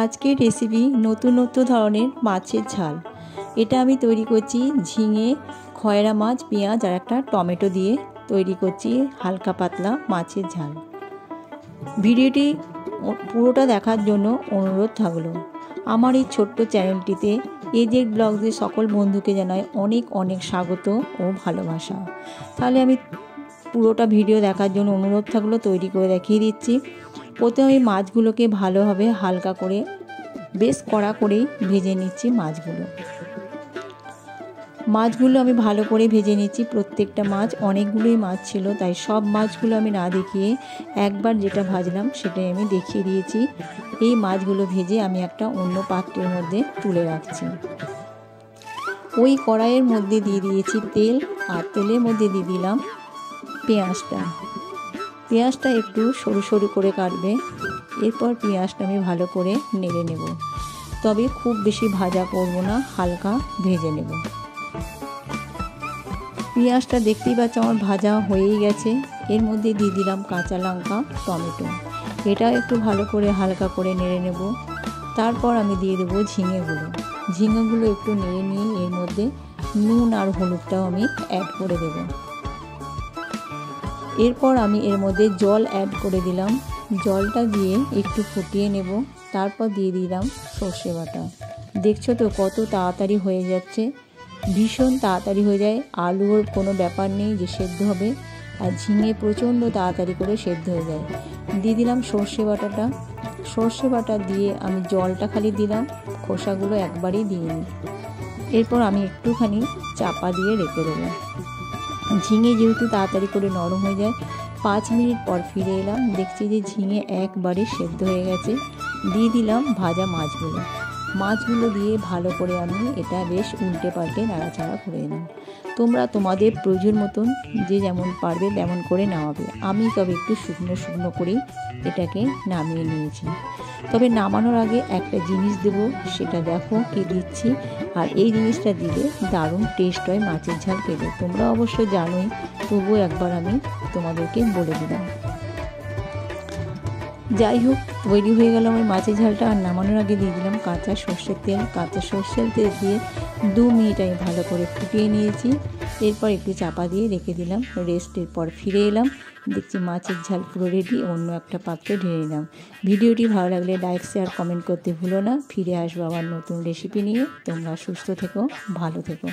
আজকের রেসিপি নতুন ধরনের মাছের ঝাল। এটা আমি তৈরি করছি ঝিঙে, খয়রা মাছ, পেঁয়াজ আর একটা টমেটো দিয়ে তৈরি করছি হালকা পাতলা মাছের ঝাল। ভিডিওটি পুরোটা দেখার জন্য অনুরোধ থাকলো। আমার এই ছোট্ট চ্যানেলটিতে এজেড ব্লগসের সকল বন্ধুকে জানাই অনেক অনেক স্বাগত ও ভালোবাসা। তাহলে আমি পুরোটা ভিডিও দেখার জন্য অনুরোধ থাকলো, তৈরি করে দেখিয়ে দিচ্ছি। প্রথমে আমি মাছগুলোকে ভালোভাবে হালকা করে বেশ কড়া করেই ভেজে নিচ্ছি। মাছগুলো আমি ভালো করে ভেজে নিচ্ছি। প্রত্যেকটা মাছ, অনেকগুলোই মাছ ছিল, তাই সব মাছগুলো আমি না দেখিয়ে একবার যেটা ভাজলাম সেটাই আমি দেখিয়ে দিয়েছি। এই মাছগুলো ভেজে আমি একটা অন্য পাত্রের মধ্যে তুলে রাখছি। ওই কড়াইয়ের মধ্যে দিয়ে দিয়েছি তেল, আর তেলের মধ্যে দিয়ে দিলাম পেঁয়াজটা একটু সরু সরু করে কাটবে। এরপর পেঁয়াজটা আমি ভালো করে নেড়ে নেব, তবে খুব বেশি ভাজা করব না, হালকা ভেজে নেব। পেঁয়াজটা দেখতেই পাচ্ছ আমার ভাজা হয়েই গেছে। এর মধ্যে দিয়ে দিলাম কাঁচা লঙ্কা, টমেটো, এটা একটু ভালো করে হালকা করে নেড়ে নেব। তারপর আমি দিয়ে দেবো ঝিঙেগুলো একটু নেড়ে নিয়ে এর মধ্যে নুন আর হলুদটাও আমি অ্যাড করে দেব। এরপর আমি এর মধ্যে জল অ্যাড করে দিলাম। জলটা দিয়ে একটু ফুটিয়ে নেব। তারপর দিয়ে দিলাম সর্ষে বাটা। দেখছো তো কত তাড়াতাড়ি হয়ে যাচ্ছে, ভীষণ তাড়াতাড়ি হয়ে যায়। আলুর কোনো ব্যাপার নেই যে সেদ্ধ হবে, আর ঝিঙে প্রচণ্ড তাড়াতাড়ি করে সেদ্ধ হয়ে যায়। দিয়ে দিলাম সর্ষে বাটা দিয়ে আমি জলটা খালি দিলাম, খোসাগুলো একবারই দিয়ে নিই। এরপর আমি একটুখানি চাপা দিয়ে রেখে দেবো। ঝিঙে যেহেতু তাড়াতাড়ি করে নরম হয়ে যায়, 5 মিনিট পর ফিরে এলাম, দেখছি যে ঝিঙে একবারে সেদ্ধ হয়ে গেছে। দিয়ে দিলাম ভাজা মাছগুলো দিয়ে ভালো করে আমি এটা বেশ উল্টে পাল্টে নাড়াচাড়া করে নিলাম। তোমরা তোমাদের প্রয়োজন মতন যে যেমন পারবে তেমন করে নামাবে। আমি তবে একটু শুকনো করেই এটাকে নামিয়ে নিয়েছি। তবে নামানোর আগে একটা জিনিস দেবো, সেটা দেখো কি দিচ্ছি। আর এই জিনিসটা দিলে দারুণ টেস্ট হয় মাছের ঝাল খেতে। তোমরা অবশ্য জানোই, তবুও একবার আমি তোমাদেরকে বলে দিলাম। যাই হোক, তৈরি হয়ে গেল আমার মাছের ঝালটা। আর নামানোর আগে দিয়ে দিলাম কাঁচা সর্ষের তেল দিয়ে 2 মিনিট আমি ভালো করে ফুটিয়ে নিয়েছি। এরপর একটু চাপা দিয়ে রেখে দিলাম রেস্টের পর ফিরে এলাম, দেখছি মাছের ঝাল পুরো রেডি। অন্য একটা পাত্রে ঢেলে নিলাম। ভিডিওটি ভালো লাগলে লাইক, শেয়ার, কমেন্ট করতে ভুলো না। ফিরে আসবো আবার নতুন রেসিপি নিয়ে। তোমরা সুস্থ থেকো, ভালো থেকো।